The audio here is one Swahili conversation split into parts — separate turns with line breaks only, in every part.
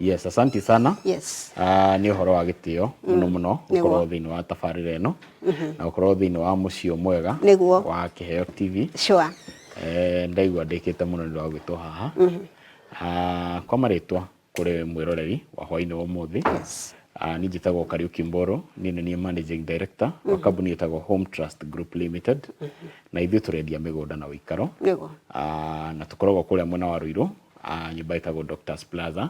Yes, asante sana.
Yes.
Ni uhoro wa gitio muno ukorwo thiini wa tabarire eno na ukorwo thiini wa mucio mwega wa Kiheo TV.
Sure.
Ndaigua ndikite muno ni wagwitwo haha. Kwa maritwa kuri mwiroreri wa hwaini wa muthi.
Yes.
Ni njitagwo Kariuki Mboro, ni managing director wa kambuni yetagwo Home Trust Group Limited. Na ithuĩ turendia mĩgũnda na ũikaro. Na tukoragwo kũrĩa mwena wa Ruiru, nyumba yetagwo Doctors Plaza,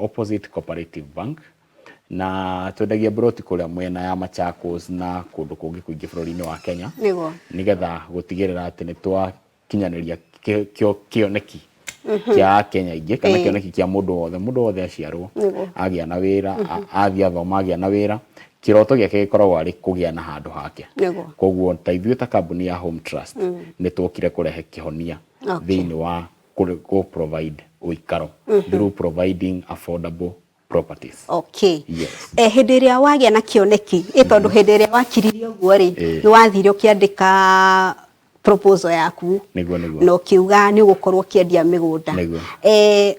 opposite Cooperative Bank. Na twendagia mburoti kũrĩa mwena ya Machakos na kũndũ kũngĩ kũingĩ bũrũri-inĩ wa Kenya. Nigetha gũtigĩrĩra atĩ nĩ twakinyanĩria kĩoneki kia Kenya ingĩ kana kĩoneki kia mũndũ wothe aciarwo agĩa na wĩra, athiĩ athoma agĩa na wĩra, kiroto gĩake gĩkoragwo arĩ kũgĩa na handũ hake. Koguo ta ithuĩ ta kambuni ya Home Trust nĩ twokire kũrehe kĩhonia thĩinĩ wa provide ũikaro through providing affordable properties.
Okay. Yes. Hĩndĩ ĩrĩa wagĩa na kĩoneki tondũ hĩndĩ ĩrĩa wakiririo ũguo rĩ nĩ wathire ũkĩandĩka proposal yaku no kiuga ni gukorwo kiendia migunda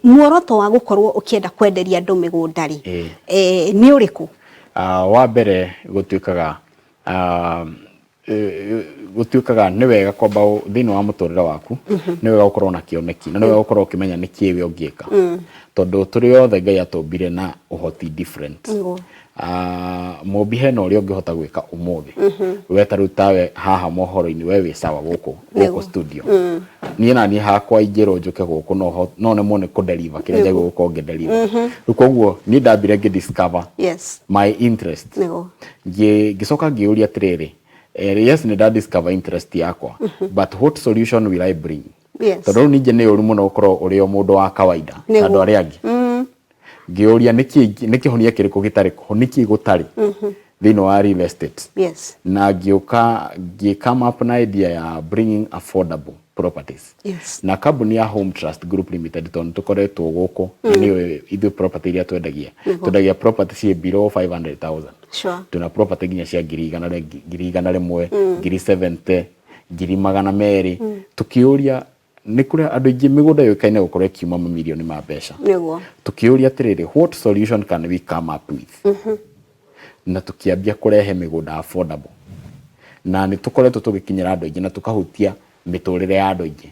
muoroto wa gukorwo ukienda kwenderia andu migunda ri ni uriku?
Wa mbere gutuikaga ni wega kwamba thiini wa muturire waku ni wega ukorwo na kioneki na ni wega ukorwo ukimenya ni kiwe ungieka tondu turi othe Ngai atumbire na uhoti different. Mumbi hena uria ungihota gwika umuthi weta riu tawe haha mohoro-ini we wi sawa guku studio nie na nie hakwa ingiro njuke guku no ne mone ku deliver kire njagwo guko nge deliver koguo ni ndambire ngi discover my interest ngicoka ngiuria atiriri yes ni da discover interest yakwa but what solution will I bring? Tondu nije ni uri muno ukorwo uri o mundu wa kawaida andu ari angi ngiuria nikihonia kiriko gitari niki gutari thino wa real estate. Na come up na idea ya bringing affordable properties. Na kambuni ya Home Trust Group Limited tondu tukoretwo guku ni ithu property iria twendagia property below 500,000. Tuna property nginya cia 100,000 70,000 200,000 tukiuria ni kure andu ingi migunda yokaine gukorwo kiuma mamilioni ma mbeca tukiuria atiriri what solution can we come up with? Na tukiambia kurehe migunda affordable na ni tukoretwo tugikinyira andu ingi na tukahutia miturire ya andu ingi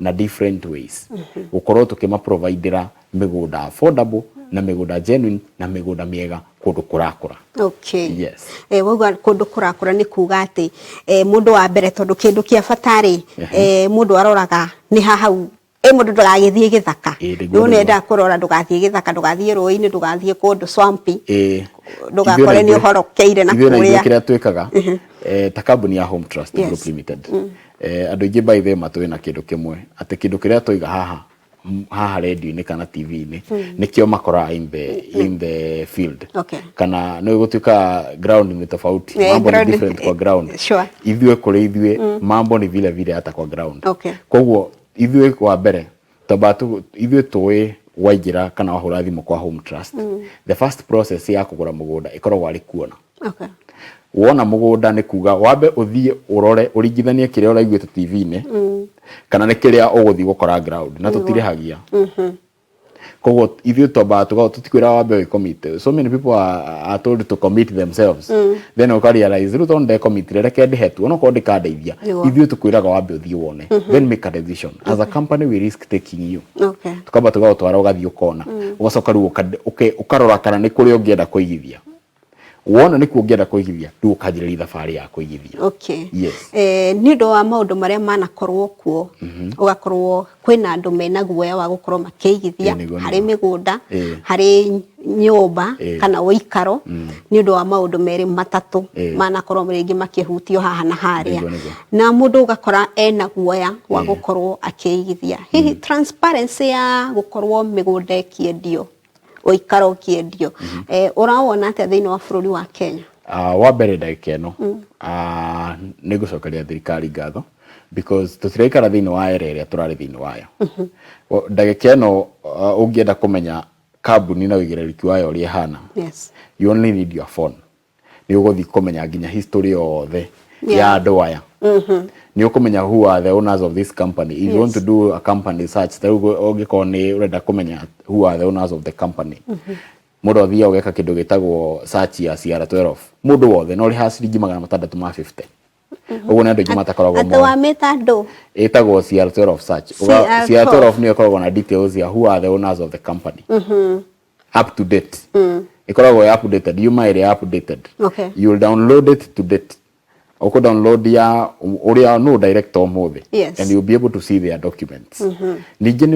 na different ways gukorwo tukima providera migunda affordable na migunda genuine na migunda miega kundu kurakura.
Okay. Yes. Wauga kundu kurakura ni kuga ati mundu wa mbere tondu kindu kia fatari mundu aroraga ni hahau mundu ndugagithie githaka no nenda kurora ndugathie githaka ndugathie roi-ini ndugathie kundu swampi ndugakore ni uhorokeire na kuria
kira twikaga ta kambuni ya Home Trust Group Limited andu ingi by them atwina kindu kimwe ati kindu kiria twiga haha radio-ini kana TV-ini nikio makora in the field kana no gutuika ground ni tofauti mambo ni different kwa ground ithuĩ kuri ithuĩ mambo ni vile vile hata kwa ground koguo ithuĩ kwa mbere tabatu ithuĩ tuĩ waingira kana wahura thimu kwa Home Trust the first process ya kugura mugunda ikoragwo ari kuona wona mugunda ni kuga wambe uthie urore uringithanie kiria uraiguite TV-ini kana ni kiria uguthii gukora ground na tutirihagia koguo ithuĩ twamba tutikwira wambe wi commit. So many people are told to commit themselves then ukarealize riu tonde commit reke ndihetu no ko ndikandeithia ithuĩ tukwiraga wambe uthii wone then make a decision as a company we risk taking you tukamba tugotwara ugathii ukona ugacoka riu ukarora kana ni kuri ungienda kuigithia wona ni kuongerera kuigithia ndu ukajiriria thabari ya kuigithia. Yes.
Ni ndo wa maundu maria manakorwo kuo ugakorwo kwina andu mena guoya wa gukorwo makiigithia hari migunda hari nyumba kana uikaro ni ndo wa maundu meri matatu manakorwo ringi makihutio haha na haria na mundu ugakora ena guoya wa gukorwo akiigithia hihi transparency ya gukorwo migunda ikiendio uikaro kiendio urawona ati thiini wa bururi wa Kenya?
Wa mbere ndagika ino ni gucokeria thirikari ngatho because tutiraikara thiini wa era iria turari thiini wayo ndagika ino ungienda kumenya kambuni na wigirariki wayo uri hana you only need your phone ni uguthi kumenya nginya history yothe ya andu aya ni ukumenya who are the owners of this company. If you want to do a company search, ungiko ni urenda kumenya who are the owners of the company. Mundu athia ugeka kindu gitagwo search ya CR12. Mundu wothe no ri ha ciringi 650. Uguo ni andu aingi matakoragwo
mo. Atwa metando.
Etagwo CR12 search. CR12 ni ikoragwo na details ya who are the owners of the company. Up to date. Ikoragwo updated. You might updated.
Okay.
You will download it to date. Oko download ya uria no director mothe.
Yes.
And you'll be able to see their documents. Ningĩ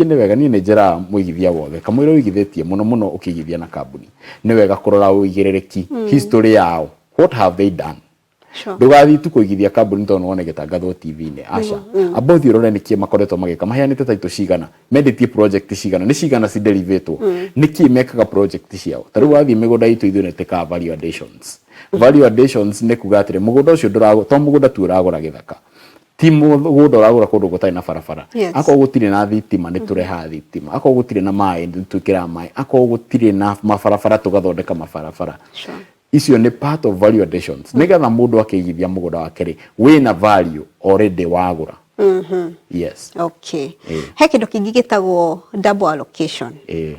nĩ wega ni njĩra mũigithia wothe kamwĩra ũigithĩtie mũno ũkĩigithia na kambuni nĩ wega kũrora ũigĩrĩrĩki history yao, what have they done.
Sure.
Ndugathi tu kuigithia kambuni to wone gitangathwo TV-inĩ aca abothi rore nĩkĩ makoretwo magĩka maheanĩte taito cigana mendetie project cigana nĩ cigana ci derivatwo nĩkĩ mekaga project ciao ta rĩu wathi mĩgũnda itũ ithuĩ nĩtĩka value additions. Value additions nĩ kuga atĩrĩ mũgũnda ũcio ndũragwo to mũgũnda tu ũragũra gĩthaka ti mũgũnda ũragũra kũndũ gũtarĩ na barabara akorwo gũtirĩ na thitima nĩ tũreha thitima akorwo gũtirĩ na maĩ nĩ twĩkĩra maĩ akorwo gũtirĩ na mabarabara tũgathondeka mabarabara. Icio ni part of value additions. Nigetha mundu akigithia mugunda wake ri wina value already wagura. Yes.
Okay. He kindu kingi gitagwo double allocation.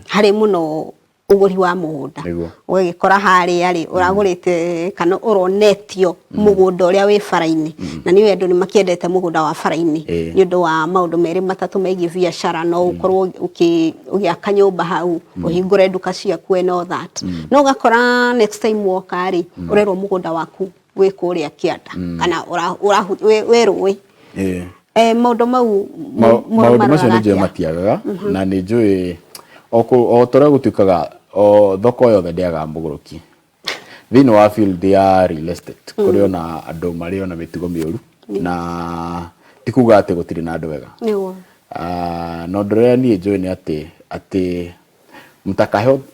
Hari muno uguri wa mugunda. Ugikora hari ari uragurite kana uronetio mugunda uria wi faraini. Na niwe andu ni makiendete mugunda wa faraini. Ni undu wa maundu meri matatu meigi biashara no ukorwo ugiaka nyumba hau uhingure nduka ciaku and all that. No ugakora next time woka ari urerwo mugunda waku wi kuria kianda kana weruwi. Maundu mau
macio ni njui matiagaga na ni njui o tora gutuikaga o thoko yothe ndiaga muguruki thini wa field ya real estate kuri ona andu mari ona mitugo mioru na tikuga ati gutiri na andu wega no ndore ni njui ni ati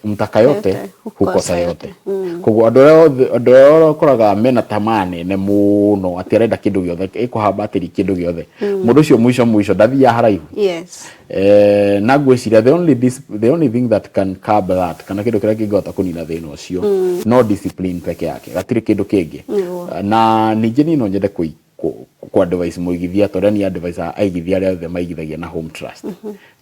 mtaka yote hukosa yote koguo andu koraga mena tamani ne muno ati arenda kindu giothe ikuhamba atiri kindu giothe mundu ucio mwisho ndathia haraihu.
Yes.
Na gwiciria the only thing that can curb that kana kindu kiria kingota kunina thina ucio no discipline peke yake gatiri kindu kingi na ningi ni no nyende ku advice muigithia tondu ni advice aigithia aria othe maigithagia na home trust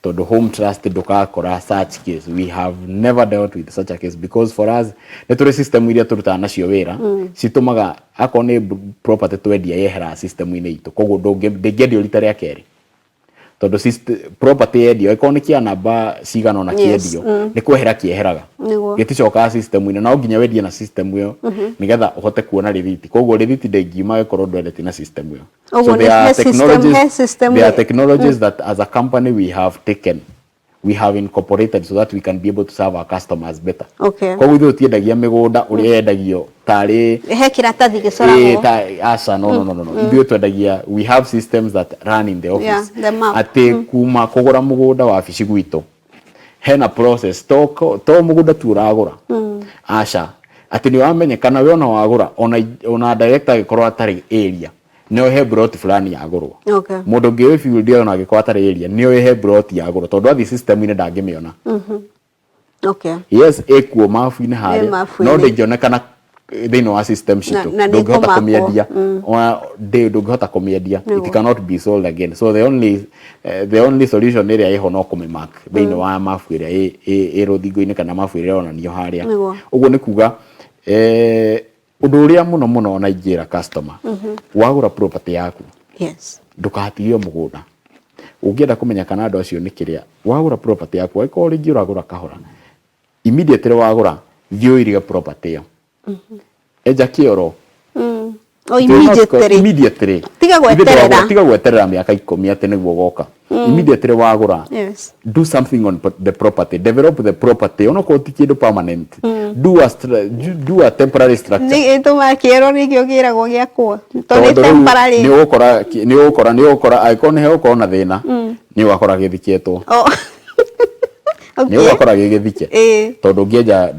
tondu home trust ndukakora such case we have never dealt with such a case because for us neturi system iria turutaga nacio wira citumaga akone property twendia yehera system ine itu koguo ndingedio rita ria keri tondu property endio ikone kia namba cigana ona kiendio ni kwehera kieheraga giticoka system ine na nginya wedie na system iyo nigetha uhote kuona receipt koguo receipt ndengiuma ikorwo ndwendete na system iyo. So there are technologies that as a company we have incorporated so that we can be able to serve our customers better.
Okay.
Koguo ithu tiendagia migunda uri endagio tari
hekira tathi gicoragwo
asa no ithu twendagia we have systems that run in the office ati kuma kugura mugunda wa afici gwito hena process to mugunda tu uragura aca ati ni wamenyekana we ona wagura ona director gikorwo atari area no he broti fulani ya goro.
Okay.
Mundu ngiwe field ya ona gikwa atari area no he broti ya goro tondu athi system ine ndangimiona.
Okay.
Yes, ekuo mafu-ine hari no ndingionekana thini wa system shitu ndungihota kumiendia ndungihota kumiendia it cannot be sold again. So the only solution iria iho no kumimark thini wa mafu iria ruthingo-ine kana mafu iria onanio haria uguo ni kuga undu uria muno ona ingira customer wagura property yaku ndukahatirio mugunda ungienda kumenya kana andu acio ni kiria wagura property yaku aiko ringi uragura kahora immediately wagura thio iriga property iyo eja kioro immediately tiga gweterera miaka 10 ati niguo goka immediately wagura do something on the property, develop the property ono ko tikindu permanent do a temporary structure
ni ituma kiero ni giogira go giakwa to ni temporary
ni ukora icon he uko na thina ni wakora githiketwo ni wakora githike tondu ngeja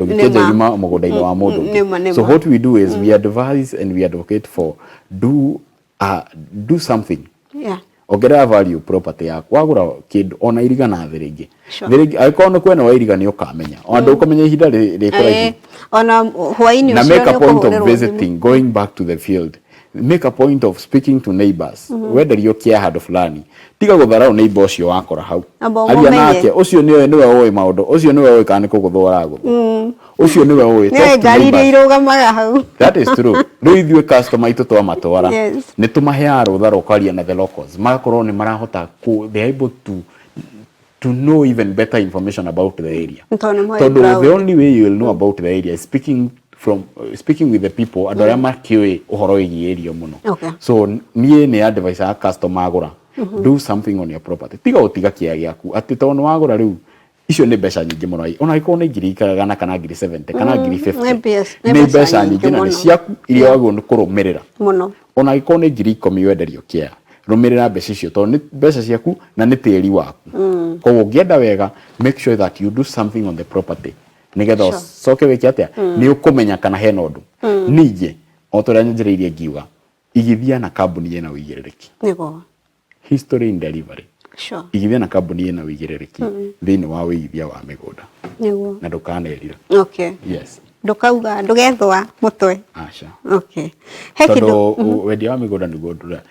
yuma mugunda-ini wa mundu. So what we do is we advise and we advocate for do something ogera value property yaku wagura kindu ona iriga na thiringi aikono kwena wa iriga ni ukamenya andu ukamenya ihinda rikuraihu
ona hwaini
na make a point of visiting going back to the field make a point of speaking to neighbors wenderio kia handu fulani tiga gutharau neighbor ucio wakora hau aria nake ucio niwe oi maundu ucio niwe oi kana kuguthora ucio niwe oi
ngari iria irugamaga hau.
That is true. Riu ithuĩ customer itu twamatwara ni tumaheaga rũtha ũkaria na the locals magakorwo ni marahota they are able to know even better information about the area. Tondu the only way you will know about the area is speaking with the people and aria makioi uhoro wĩgiĩ area muno. So niĩ ni advice a customer agura do something on your property. Tiga utiga kia giaku ati tondu wagura riu icio ni mbeca nyingĩ muno ona ikorwo ni ngiri ikaraga kana ngiri 70 kana ngiri 50 ni mbeca nyingĩ na ni ciaku iria wagwo ni kurumirira muno ona ikorwo ni ngiri 10 wenderio kia rumirira mbeca icio tondu ni mbeca ciaku na ni tĩri waku koguo ngienda wega make sure that you do something on the property nigetha soke wiki atia ni ukumenya kana hena undu ninge otoria njereirie ngiuga igithia na kambuni ena uigirĩrĩki nigo history in delivery igithia na kambuni ena uigirĩrĩki thĩinĩ wa uigithia wa mĩgũnda nigo na ndukanerira yes
ndukauga ndugethwa mutwe
acha
he kindu
wendia wa mĩgũnda niguo ndura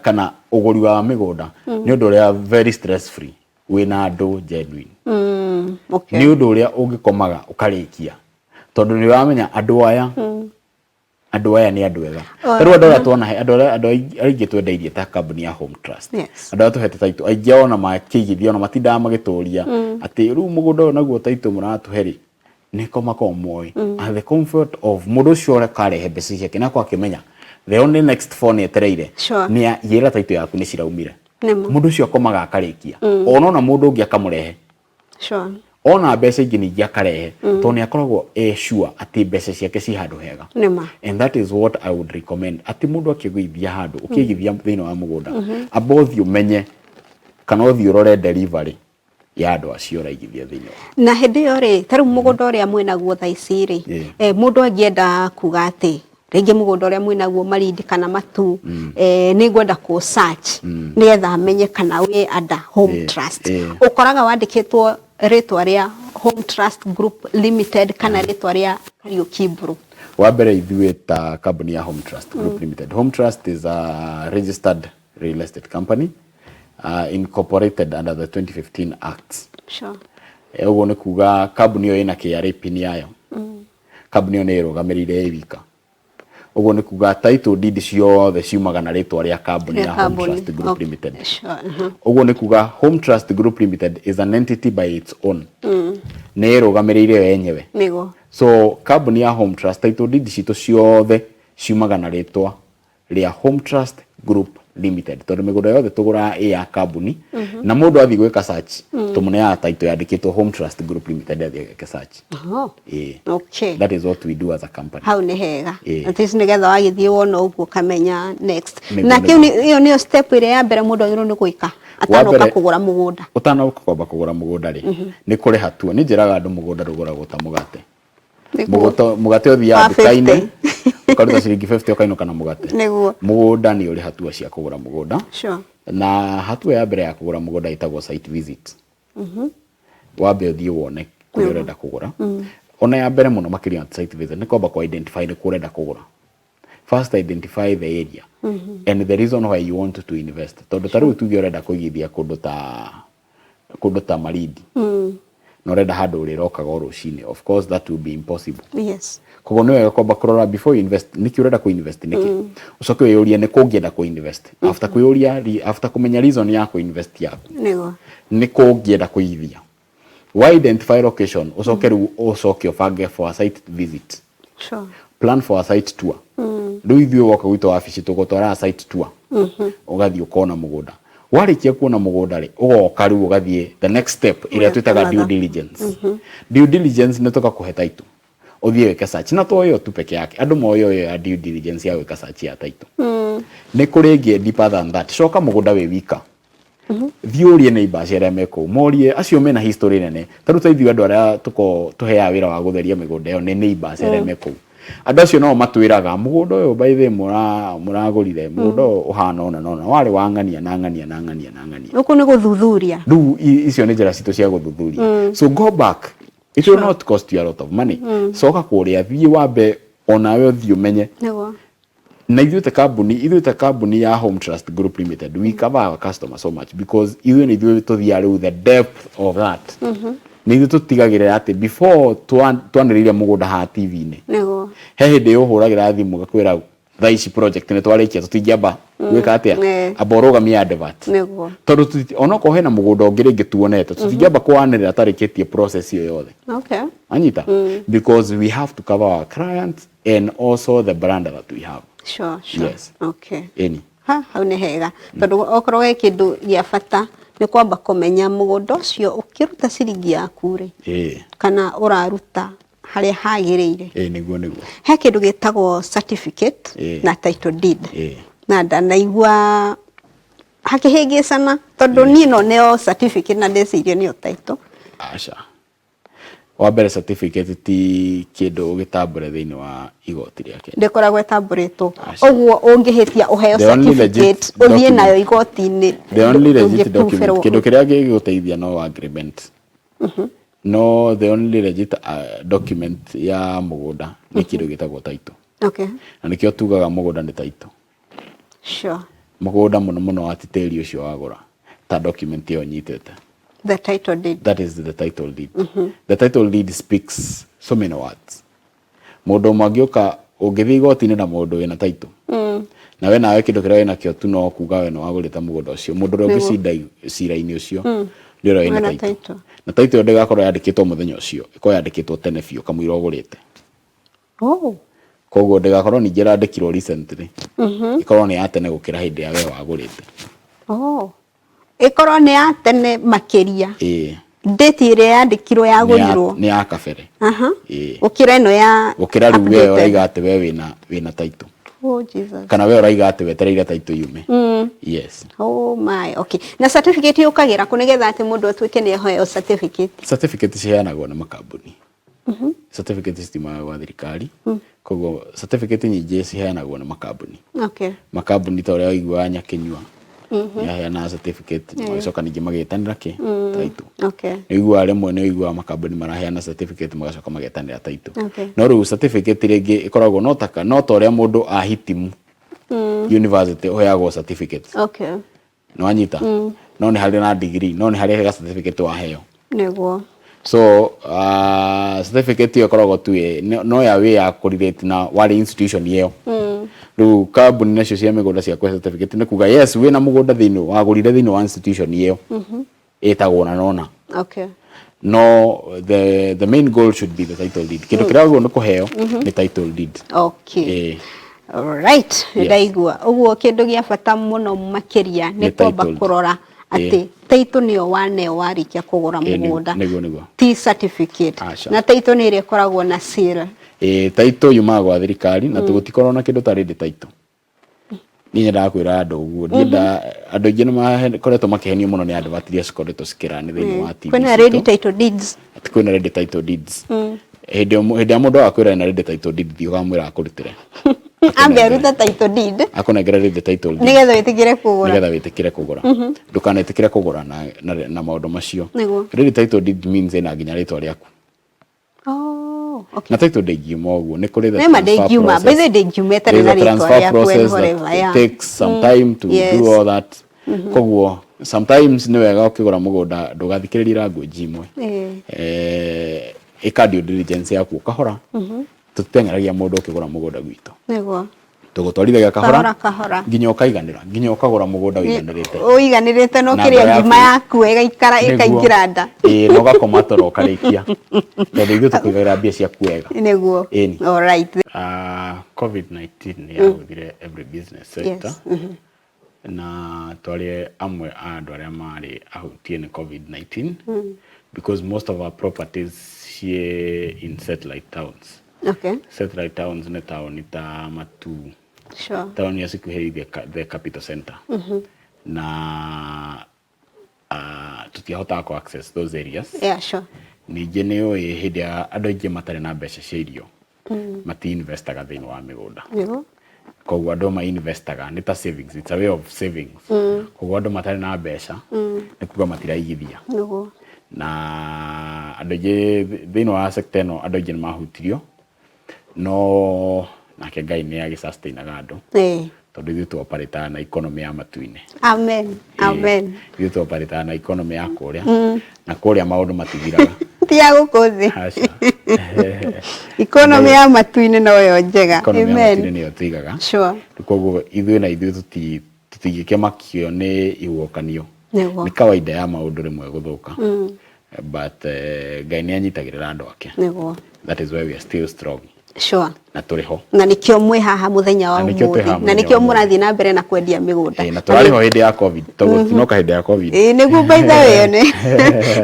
kana uguri wa mĩgũnda ni undu uria very stress free wina andu genuine ni undu uria ungikomaga ukarikia tondu ni wamenya andu aya ni andu ega riu andu aya tuona andu aingi twendeirie ta kambuni ya Home Trust andu aya tuhete taito aingi ona makigithia ona matindaga magitoria ati riu mugunda uyu naguo taito muratuheri ni komako moi and the comfort of mundu ucio ore karehe mbeca ciake na kwa kimenya the only next phone etereire ni yera taito yaku ni ciraumire mundu ucio akomaga akarikia ona mundu ungi akamurehe ona mbeca ingi ni akarehe to ni akoragwo sure ati mbeca ciake ci handu hega and that is what I would recommend ati mundu akigithia handu ukigithia thĩinĩ wa mugunda abothi umenye kana uthi urore delivery ya andu acio raigithia thĩinĩ
na hindi yo ri taru mugunda uria mwenaguo tha ici ri mundu angienda kuga ati ringi mugunda uria mwinaguo marindi kana matu ni ngwenda ku search ni etha amenye kana we ada Home Trust ukoraga wandikitwo ritwa ria Home Trust Group Limited kana ritwa ria Kariuki Group
wa mbere ithuĩ ta company ya Home Trust Group Limited. Home Trust is a registered real estate company incorporated under the 2015 Acts. Uguo ni kuga company yo ina KRA pin yayo company yo ni irugamirire wika uguo ni kuga title deed ciothe ciumaga na ritwa ria company ya Home Trust Group Limited. Uguo ni kuga Home Trust Group Limited is an entity by its own ni irugamirire wenyewe so company ya Home Trust title deed cito ciothe ciumaga na ritwa ria Home Trust Group Limited tondu migunda yothe tugura ya company na mundu athi gwika search tumune ya title yandikitwo Home Trust Group Limited athi gwika search that is what we do as a company
hau ni hega at least nigetha wagithie wona uguo kamenya next na kiu iyo ni step ile ya mbere mundu agirwo ni gwika atanoka kugura mugunda
utanoka kwamba kugura mugunda ri ni kuri hatua ni njiraga andu mugunda ruguragwo ta mugate mugate uthia nduka-ini ukaruta ciringi 50 ukainuka na mugate mugunda ni uri hatua cia kugura mugunda na hatua ya mbere ya kugura mugunda itagwo site visit wambe uthie wone kuri urenda kugura ona ya mbere muno makiria site visit ni kwamba ku identify ni kurenda kugura first identify the area and the reason why you want to invest tondu taru tuge urenda kuigithia kundu ta maridi no urenda handu urirokaga rucini of course that will be impossible koguo ni wega kwamba kurora before you invest niki urenda ku invest niki ucoke wiyurie ni kungienda ku invest after kuyuria after kumenya reason ya ku invest yaku ni kungienda kuigithia why identify location ucoke ubange for a site visit plan for a site tour riu ithuĩ woka gwitũ wabici tũgũtwara site tour ũgathiĩ ũkona mũgũnda warikia kuona mũgũnda rĩ ũgoka rĩu ũgathiĩ the next step ĩrĩa twĩtaga due diligence due diligence nĩ tũgakũhe title ũthiĩ wĩke search na to yo tu peke yake andũ moyo ya due diligence ya wĩka search ya title nĩ kũrĩ ĩngĩ deeper than that coka mũgũnda wĩ wika thiũrie neighbors arĩa mekũu morie acio mena history nene taruta ithuĩ andũ arĩa tũheaga wĩra wa gũtheria mĩgũnda ĩyo nĩ neighbors arĩa mekũu andu acio no matwiraga mugundo uyu by the muragurire mugundo uhana ona nona wari wangania na ngania
uko ni guthuthuria
du icio ni njira citu cia guthuthuria so go back it will not cost you a lot of money so ka kuria thie wambe ona we thio menye na ithuĩ ta kambuni ya Home Trust Group Limited, we cover our customers so much because ithuĩ nĩ ithuĩ tũthiaga rĩu the depth of that. Nĩ ithuĩ tũtigagĩrĩra atĩ before twanĩrĩire mũgũnda haha TV-inĩ, he hĩndĩ ũhũragĩra thimũ gakwĩra thaa ici project nĩ twarĩkia tũtingĩamba gwĩka atĩa amba ũrũgamie advert, tondũ onokorwo hena mũgũnda ũngĩ rĩngĩ tuonete tũtingĩamba kwanĩrĩra tarĩkĩtie process ĩyo yothe. Anyita, because we have to cover our clients and also the brand that we have.
Sure.
Yes.
Okay. Hau nĩ hega tondũ okorwo gĩ kĩndũ gĩa bata nĩ kwamba kũmenya mũgũnda ũcio ũkĩruta ciringi yaku rĩ kana ũraruta harĩa hagĩrĩire.
Nĩguo
he kĩndũ gĩtagwo certificate na title deed na ndanaigua hakĩhĩngĩcana tondũ niĩ no neo certificate na ndeciria nĩyo title.
Aca, wa mbere certificate ti kĩndũ ũgĩtambũre thĩinĩ wa igoti rĩa Kenya,
ndĩkoragwo ĩtambũrĩtwo ũguo ũngĩhĩtia ũheo certificate ũthiĩ nayo igoti-inĩ.
The only legit document kĩndũ kĩrĩa gĩgũteithia no agreement. No, the only legit document ya mũgũnda nĩ kĩndũ gĩtagwo title. Na nĩkĩo tugaga mũgũnda nĩ title.
Sure.
Mũgũnda mũno wa tĩri ũcio wagũra ta document ĩyo nyitĩte.
The title deed.
That is the title deed. The title deed speaks so many words. Mũndũ mangĩoka ũngĩthiĩ igoti-inĩ na mũndũ wĩna title. Na we nawe kĩndũ kĩrĩa wĩna kĩo tu no kuga we nĩ wagũrĩte mũgũnda ũcio. Mũndũ ũrĩa ũngĩcinda cira-inĩ ũcio nĩ ũrĩa wĩna title. Na title ndĩgakorwo yandĩkĩtwo mũthenya ũcio, ĩkorwo yandĩkĩtwo tene biũ kamũira ũgũrĩte. Koguo ndĩgakorwo ningĩ ĩrandĩkirwo recently. Ĩkorwo nĩ ya tene gũkĩra hĩndĩ ya we wagũrĩte. Ĩkorwo
nĩ ya tene makĩria. Date ĩrĩa yandĩkirwo yagũrirwo
nĩ ya kabere.
Gũkĩra ĩno ya
gũkĩra rĩu we ũraiga atĩ we wĩna title.
Jesus.
Kana we ũraiga atĩ wetereire title yume. Yes.
Okay. Na certificate yũkagĩra kũ nĩgetha atĩ mũndũ atuĩke nĩ aheo certificate?
Certificate ciheanagwo nĩ makambuni. Certificate citiumaga gwa thirikari. Koguo certificate nyingĩ ciheanagwo nĩ makambuni. Makambuni ta ũrĩa waiguaga Nyakinyua yaheana certificate magacoka ningĩ magĩtanĩra title. Nĩiguaga rĩmwe nĩiguaga makambuni maraheana certificate magacoka magĩtanĩra title. No rĩu certificate rĩngĩ ĩkoragwo no ta ũrĩa mũndũ ahitimu university ũheagwo certificate. No anyita, no nĩ harĩ na degree, no nĩ harĩ certificate waheo. So certificate ĩyo ĩkoragwo tu no ya way ya kũrelate na warĩ institution ĩyo. Rĩu kambuni nacio cia mĩgũnda cia kũhe certificate nĩ kuga yes wĩna mũgũnda wagũrire thĩinĩ wa institution ĩyo ĩtagwo na nona. No, the main goal should be the title deed. Kĩndũ kĩrĩa wagĩrĩirwo nĩ kũheo nĩ title deed.
Alright, ndaigua. Ũguo kĩndũ gĩa bata mũno makĩria nĩ kwamba kũrora atĩ title nĩyo waneo warĩkia kũgũra mũgũnda. Ti certificate. Na title nĩ ĩrĩa ĩkoragwo na seal. Title yumaga gwa thirikari na tũgũtikorwo na kĩndũ ta ready title. Niĩ nyendaga kwĩra andũ ũguo. Andũ aingĩ nĩ makoretwo makĩhenio mũno nĩ advert iria cikoretwo cikĩrani thĩinĩ wa TV. Kwĩna ready title deeds.
Kwĩna ready title deeds. Hĩndĩ ya mũndũ akwĩra ena ready title deed thiĩ ũkamwĩra akũrutĩre.
Ambe aruta title deed.
Akonengera ready title deed. Nĩgetha wĩtĩkĩre kũgũra. Ndũkanetĩkĩre kũgũra na maũndũ macio. Ready title deed means ĩna nginya rĩtwa rĩaku. Na title ndĩngiuma ũguo nĩ kũrĩ the transfer process that takes some time to do all that. Koguo sometimes nĩ wega ũkĩgũra mũgũnda ndũgathikĩrĩria language imwe. Ĩka due diligence yaku kahora. Tũteng'eragia mũndũ ũkĩgũra mũgũnda gwitũ. Tũgũtwarithagia kahora nginya ũkaiganĩra nginya ũkagũra mũgũnda
ũiganĩrĩte no kĩrĩa ngima yaku ĩgaikara ĩkaingĩra nda.
No gakoma toro ũkarĩkia tondũ ithuĩ tũkũigagĩra mbia ciaku wega.
Nĩguo. Alright.
COVID-19 nĩ yahũthire every business sector. Na twarĩ amwe a andũ arĩa marĩ ahutie nĩ COVID-19 because most of our properties here in satellite towns. Satellite towns nĩ taũni ta Matu. Taũni ya cikuhĩrĩirie the capital center. Na tũtiahotaga ku access those areas. Ningĩ nĩ ũĩ hĩndĩ ya andũ aingĩ matarĩ na mbeca cia irio mati-investaga thĩinĩ wa mĩgũnda. Koguo andũ ma-investaga nĩ ta savings, it's a way of savings. Koguo andũ matarĩ na mbeca nĩ kuga matiraigithia. Na andũ aingĩ thĩinĩ wa sector ĩno andũ aingĩ nĩ mahutirio. No nake Ngai nĩ agĩsustainaga andũ tondũ ithuĩ tu operate na economy ya matu-inĩ.
Amen. Amen.
Ithuĩ tu operate na economy ya kũrĩa na kũrĩa maũndũ matithiraga.
Tia gũkũthĩ. Economy ya matu-inĩ no yo njega.
Amen. Economy ya matu-inĩ nĩyo tũigaga.
Sure.
Koguo ithuĩ tũtingĩkĩmakio nĩ ihuhokanio. Nĩ kawaida ya maũndũ rĩmwe gũthũka. But Ngai nĩ anyitagĩrĩra andũ ake. That is why we are still strong.
Sure.
Na tũrĩho.
Na nĩkĩo mwĩ haha mũthenya wa ũmũthĩ. Na nĩkĩo mũrathiĩ na mbere na kwendia mĩgũnda.
Na tũrarĩho hĩndĩ ya COVID. Tondũ tũtinoka hĩndĩ ya COVID.
Nĩguo by the way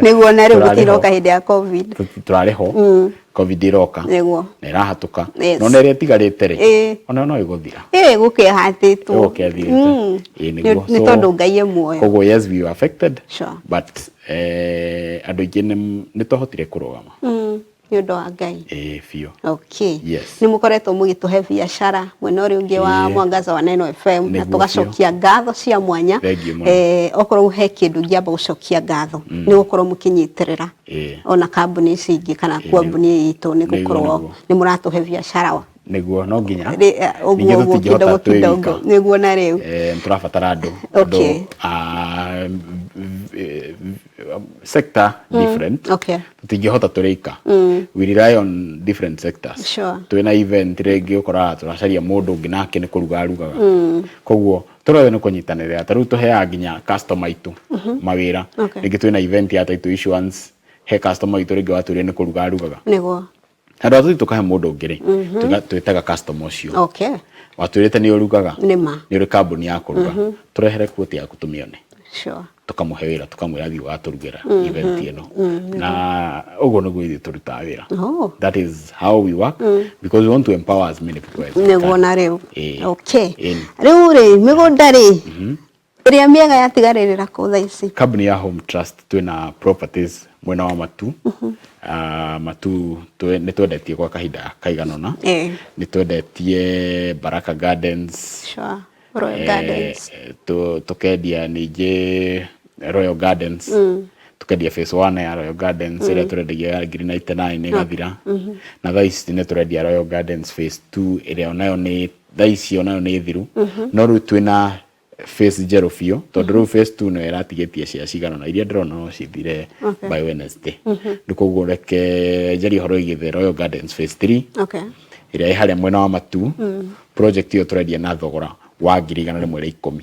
nĩguo na rĩu gũtinoka hĩndĩ ya COVID.
Tũrarĩho. COVID iroka.
Nĩguo.
Na ĩrahatũka. No nĩ ĩrĩa ĩtigarĩte rĩ. Ona no ĩgũthira.
Gũkĩhatĩtwo.
Gũkĩathirĩte.
Nĩ tondũ Ngai e muoyo.
Koguo yes we were affected.
Sure.
But andũ aingĩ nĩ twahotire kũrũgama.
Nĩ ũndũ wa Ngai.
Biũ.
Okay.
Yes.
Nĩ mũkoretwo mũgĩtũhe biacara mwena ũrĩa ũngĩ wa Mwangaza wa Neno FM na tũgacokia ngatho cia mwanya. Okorwo he kĩndũ ingĩamba gũcokia ngatho nĩ gũkorwo mũkĩnyitĩrĩra ona kambuni ici ingĩ kana kambuni itũ nĩ gũkorwo nĩ mũratũhe biacara
nĩguo no nginya
ũguo kidogo nĩguo na rĩu
tũrabatara andũ sector different tũtingĩhota tũrĩka we rely on different sectors twĩna event rĩngĩ ũkoraga tũracaria mũndũ ũngĩ nake nĩ kũruga arugaga koguo tũrothe nĩ kũnyitanĩra tarĩu tũheaga nginya customer itũ mawĩra rĩngĩ twĩna event ya title issuance he customer itũ rĩngĩ watũria nĩ kũruga arugaga
nĩguo
andũ atũ tũkahe mũndũ ũngĩ rĩ twĩtaga customer ũcio watwĩrĩte nĩ ũrugaga nĩ ũrĩ kambuni ya kũruga tũrehere quote yaku tũmĩone tukamũhe wĩra tukamwĩra thiĩ watũrugĩra event ĩno na ũguo nĩguo ithuĩ tũrutaga wĩra that is how we work because we want to empower as many people as we can
nĩguo na rĩu rĩu rĩ mĩgũnda rĩ ĩrĩa mĩega yatigarĩrĩra kũ thaa ici
kambuni ya Home Trust twĩna properties mwena wa matu matu nĩ twendetie kwa kahinda kaiganona nĩ twendetie Baraka Gardens
Royal Gardens
tukendia ningĩ Royal Gardens tukendia phase 1 ya Royal Gardens ĩrĩa tũrendagia ya 99 ĩgathira na thaa ici nĩ tũrendia Royal Gardens phase 2 ĩrĩa onayo nĩ thaa ici onayo nĩ thiru no rĩu twĩna phase 0 biũ tondũ rĩu phase 2 no ĩratigĩtie cia ciganona iria ndĩrona no cithire by Wednesday nĩ koguo reke njari horo igĩthe Royal Gardens phase 3 ĩrĩa ĩ harĩa mwena wa matu project ĩyo tũrendia na thogora wa 110,000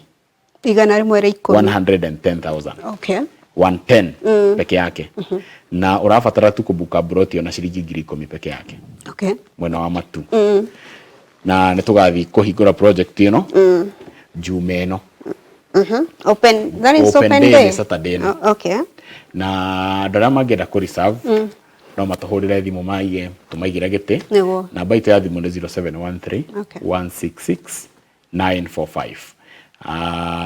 110,000 110 peke yake na ũrabatara tu kũbuka mburoti ona ciringi 10,000 peke yake mwena wa matu na nĩ tũgathiĩ kũhingũra project ĩno Juma ĩno
open day
Saturday na andũ arĩa mangĩenda kũ reserve no matũhũrĩre thimũ maige tũmaigĩre gĩtĩ namba itũ ya thimũ nĩ 0713 166 945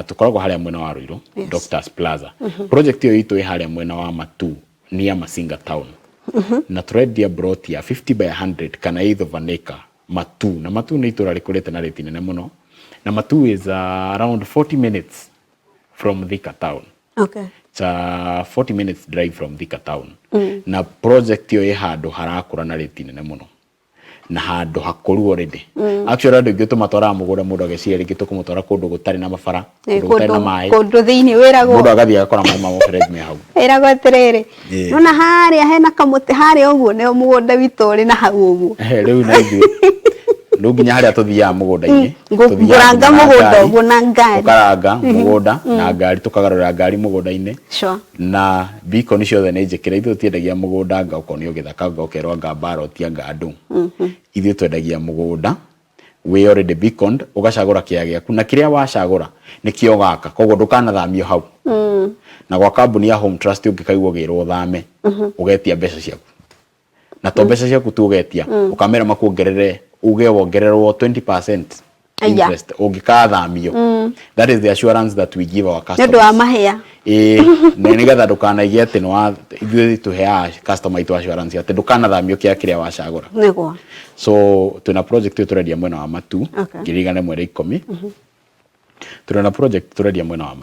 tukoragwo harĩa mwena wa Ruiru Doctors Plaza project ĩyo itũ ĩ harĩa mwena wa matu near Masinga town na tũrendia mburoti ya 50 by 100 kana 8 of an acre matu na matu nĩ itũra rĩkũrĩte na rĩti nene mũno na matu is around 40 minutes from Thika town it's a 40 minutes drive from Thika town na project ĩyo ĩ handũ harakũra na rĩti nene mũno na handũ hakũru already actually andũ aingĩ tũmatwaraga mũgũnda mũndũ agĩciria rĩngĩ tũkũmũtwara kũndũ gũtarĩ na mabara kũndũ gũtarĩ na maĩ
kũndũ thĩinĩ wĩragwo
mũndũ agathiĩ agakora maĩ ma mũberethi me hau
wĩragwo atĩrĩrĩ nona harĩa hena kamũtĩ harĩa ũguo nĩo mũgũnda witũ ũrĩ na hau ũguo
rĩu na ithuĩ rĩu nginya harĩa tũthiaga mũgũnda-inĩ
ngũranga mũgũnda ũguo na ngari
tũkaranga mũgũnda na ngari tũkagarũra ngari mũgũnda-inĩ na beacon ciothe nĩ njĩkĩre ithuĩ tũtiendagia mũgũnda anga ũkonio gĩthaka anga ũkerwo anga mbaroti anga andũ ithuĩ twendagia mũgũnda we already beaconed ũgacagũra kĩaya gĩaku na kĩrĩa wacagũra nĩkĩo gaka koguo ndũkanathamio hau na gwa kambuni ya Home Trust ũngĩkaigua gĩrwo thame ũgetia mbeca ciaku na to mbeca ciaku tu ũgetia ũkamera makuongerere uge wongererwo 20% interest ũngĩkathamio that is the assurance that we give our customers
nĩ wa mahĩa
na nĩgetha ndũkanaigie atĩ nĩ ithuĩ tũheaga customer itũ assurance atĩ ndũkanathamio kĩrĩa wacagũra
nĩguo
so twĩna project ĩyo tũrendia mwena wa matu 110,000 twĩna project tũrendia mwena wa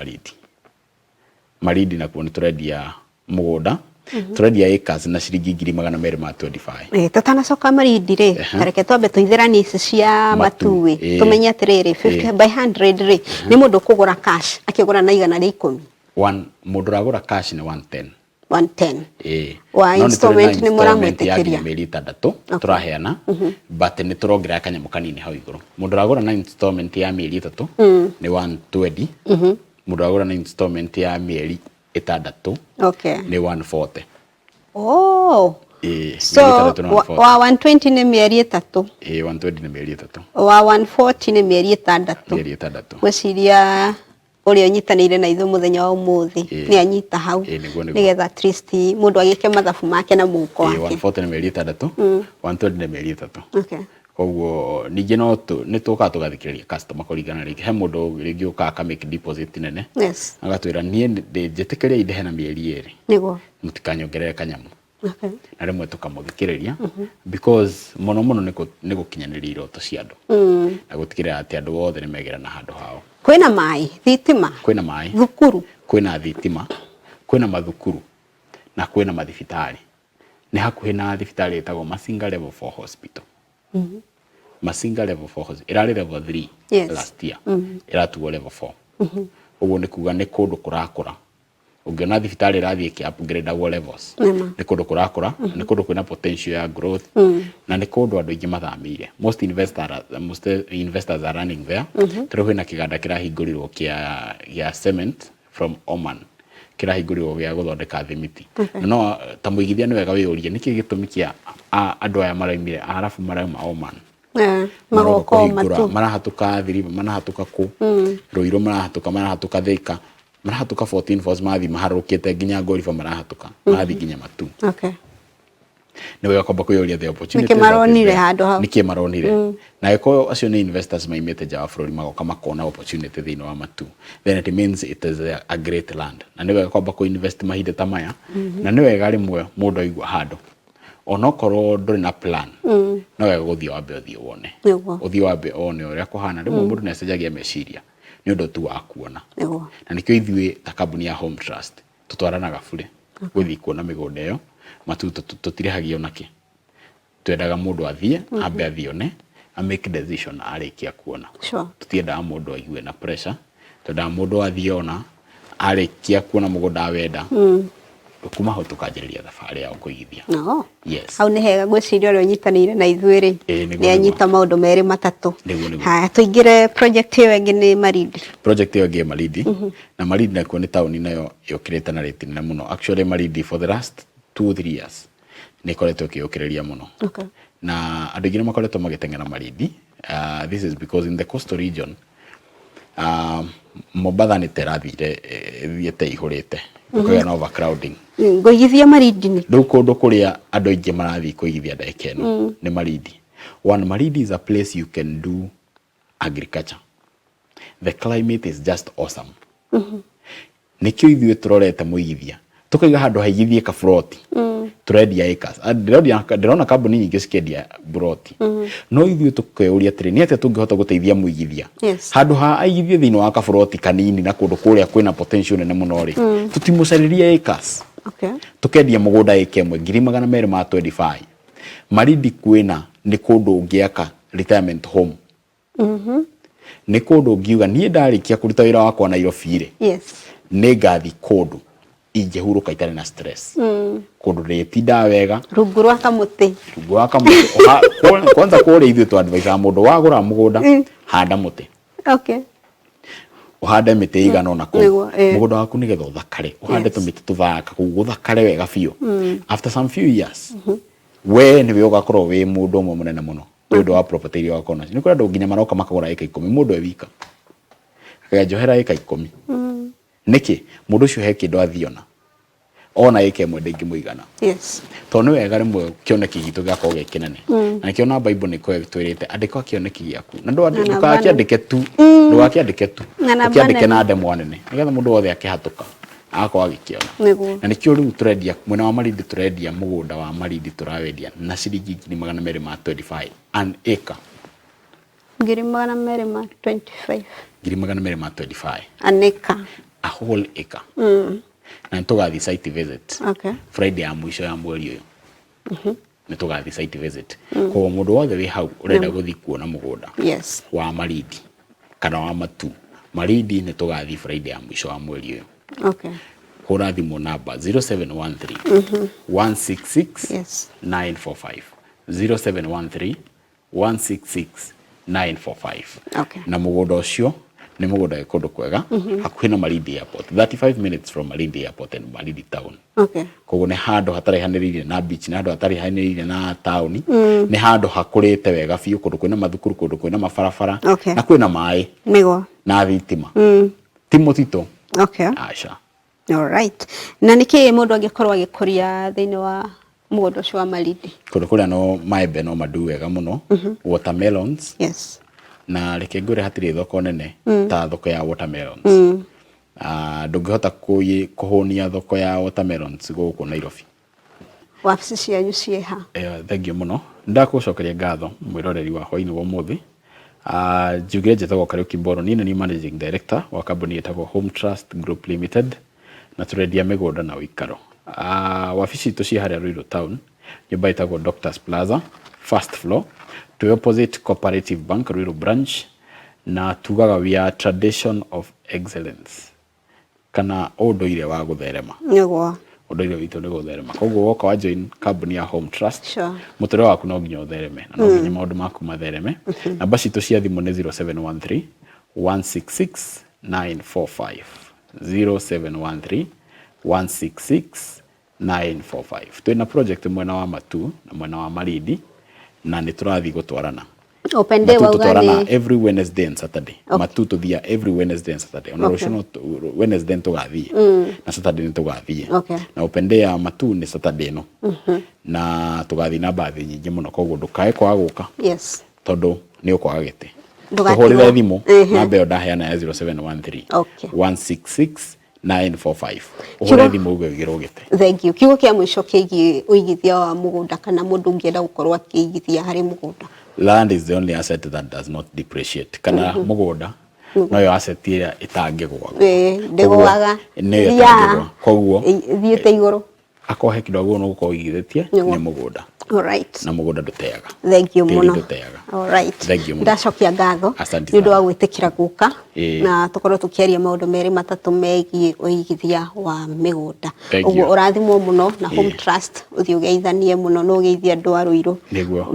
Marindi nakuo nĩ tũrendia mũgũnda turendia acres na ciringi 225.
Tutanacoka marindi ri tareke twambe tuithiranie ici cia matui tumenye atiriri 50 by 100 ri ni mundu kugura cash akigura na igana ria 10
mundu ragura cash ni 110
wa installment ni muramwitikiria
meri 6 turaheana but ni turongerera kanyamu kanini hau iguru mundu ragura na installment ya meri 3 ni 120 mundu ragura na installment ya meri 6 ni 140
so wa 120 ni mieri 3
120 ni mieri 3
wa 140 ni mieri 6 gwiciria uri onyitanire na ithu muthenya wa umuthi ni anyita hau nigetha at least mundu agike mathabu make na muko wake
140 ni mieri 6 120 ni mieri 3 koguo ningi no ni tuka tugathikiriria customer kuringana ringi he mundu ringi uka ka make deposit nene agatwira nie njitikiria idehe na mieri eri
niguo
mutikanyongerere kanyamu na rimwe tukamuthikiriria because mono ni gukinyaniria iroto cia andu na gutikira ati andu othe ni megera na handu hao
kwina mai thitima
kwina mai
thukuru
kwina thitima kwina mathukuru na kwina mathibitari ni hakuhi na thibitari etagwo Masinga Level 4 Hospital Masinga Level 4 Hospital irari level 3 last year iratuo level 4 uguo ni kuga ni kundu kurakura ungiona thibitari rathie ki upgrade our levels ni kundu kurakura ni kundu kwina potential ya growth na ni kundu andu ingi mathamire most investors are running there turi na kiganda kirahingurirwo kia cement from Oman kirahingurirwo gya guthondeka thimiti no ta muigithia ni wega wiyurie niki gitumi kia andu aya maraimire arafu marauma Oman
magoko matu
marahatuka thiriba marahatuka ku ruiro marahatuka Thika marahatuka 14 force mathi maharukite nginya Ngorifa marahatuka mathi nginya Matu ni wega kwamba kuyuria the opportunity
nikimaronire handu hau
nikimaronire na eko acio ni investors maimete jawa bururi magoka makona opportunity thini wa Matu then it means it is a great land na ni wega kwamba ku invest mahinde ta maya na ni wega rimwe mundu aigua handu onokorwo nduri na plan no wega guthii wambe uthii wone uthii wambe one uria kuhana rimwe mundu necenjagia meciria ni undu tu wa kuona na nikio ithuĩ ta kambuni ya Home Trust tutwaranaga bure guthii kuona migunda iyo Matu tutirihagio naki twendaga mundu athie ambe athione a make decision arikia kuona tutiendaga mundu aigue na pressure twendaga mundu athiona arikia kuona mugunda wenda kuma ho tukanjiriria thabari ya kuigithia
hau ni hega gwiciria uri unyitanire na ithuĩ ni anyita maundu meri matatu ha tuingire project iyo ingi ni Marindi na Marindi na kuone tauni nayo yokirete na rate nene muno actually Marindi for the last 2-3 years ni koretwo kiyokiriria muno na andu ingi makoretwo magitengera Marindi this is because in the coastal region Mombasa ni terathire thiete ihurite kuya na overcrowding kuigithia Marindi ni
ndu kundu kuria andu ingi marathi kuigithia ndeke no ni Marindi Marindi is a place you can do agriculture the climate is just awesome nikio ithuĩ turorete muigithia tukaiga handu haigithie ka float turendia acres ndirona kambuni nyingi cikendia mburoti no ithuĩ tukeuria atiri ni atia tungihota guteithia muigithia handu ha aigithie thini wa ka float kanini na kundu kuria kwina potential nene muno ri tutimucariria acres tukendia mugunda eke mwe 225 Marindi kwina ni kundu ungiaka retirement home ni kundu ungiuga nie ndarikia kuruta wira wakwa Nairobi ri ni ngathi kundu injehuruka itari na stress kundu retinda wega
rungu rwa kamuti
kwanza kore ithuĩ tu advise mundu wagura mugunda handa muti uhande miti igana na ku mugunda waku nigetha uthakare uhande tumiti tuthaka kugu uthakare wega biũ after some few years we ni we ugakorwo wi mundu umwe munene muno ndu wa property iria wakona ni kuri andu nginya maroka makagura eka 10 mundu ewika akajohera eka 10 niki mundu ucio he kindu athiona ona eka imwe ndingi muigana to ni wega rimwe kioneki gitu gako ge kinene na kiona Bible ni ko twirite andika kioneki giaku na ndu akiandike tu ndu akiandike tu akiandike na ndemo nene nigetha mundu wothe akihatuka akwa agikiona na nikio riu turendia mwena wa Marindi turendia mugunda wa Marindi turawendia na ciringi 225 an acre
225
225
an acre
a whole acre na ntugathi site visit
Okay.
Friday ya mwisho ya mweri uyu nitugathi site visit ko mundu wothe wi hau urenda guthi kuona mugunda
Yes.
wa Malindi kana wa Matu Malindi nitugathi Friday ya mwisho wa mweri uyu.
Okay.
Hura thimu namba 0713 166
Yes.
945 0713 166 945.
Okay.
Na mugunda ucio ni mugunda ikundu kwega hakuhi na Malindi Airport 35 minutes from Malindi Airport and Malindi town.
Okay.
Koguo ni handu hatari hanirire na beach na handu hatari hanirire na town ni handu hakurite wega biu kundu kwina mathukuru kundu kwina mabarabara
Okay.
na kwina mai
Niguo.
na thitima ti mutito.
Okay.
Acha.
All right. Na niki mundu angikorwo agikuria thiini wa mugunda ucio wa Malindi?
Kundu kuria no maembe no madu wega muno watermelons.
Yes.
Na reke ngure hatiri thoko nene ta thoko ya watermelons. Ndungihota kuhunia thoko ya watermelons guku Nairobi.
Wabici cianyu cieha?
Thank you muno. Ndakucokeria ngatho mwiroreri wa hwaini wa muthi. Njugire njetagwo Kariuki Mboro, ni ni managing director wa kambuni yetagwo Home Trust Group Limited na turendia migunda na uikaro. Wabici itu ci haria Ruiru town, nyumba yetagwo Doctors Plaza, first floor, to opposite Cooperative Bank Ruiru branch, na tugaga we are tradition of excellence kana unduire wa gutherema.
Niguo.
Unduire witu ni gutherema. Koguo woka wa join company ya Home Trust,
Sure.
muture waku no nginya uthereme na no nginya maundu maku mathereme. Namba citu cia thimu ni 0713 166 945 0713 166 945. Twina project mwena wa Matu na mwena wa Malindi na ni turathi gutwarana.
Opende wa
ugani every Wednesday and Saturday. Okay. Matu tuthia every Wednesday and Saturday. Ona rucio Wednesday tugathie na Saturday ni tugathie.
Okay.
Na opende ya Matu ni Saturday no. Na tugathi na bathi nyingi muno koguo ndukae kwa guka.
Yes.
Tondu ni ukwaga gite.
Ndugatigwo.
Tuhurire thimu namba yo ndaheana ya 0713
Okay.
166 945. Uhore thimu ugwigirwo gite.
Thank you. Kiugo kia mwisho kiigi uigithia wa mugunda kana mundu ungienda gukorwo akiigithia hari mugunda?
Land is the only asset that does not depreciate. Kana mugunda no yo asset ira itangigwa.
Ndiguaga.
Ne itangigwa. Koguo
thiete iguru.
Akohe kidogo no gukoigithĩtie ni mugunda.
All right.
Na mugunda nduteaga.
Thank you muno. All right.
Thank you muno.
Ndacokia ngatho ni undu wa gwitikira guka na tukorwo tukiaria maundu meri matatu megie uigithia wa migunda. Uguo urathimwo muno na Home Trust uthi ugeithanie muno no ugeithia andu a Ruiru.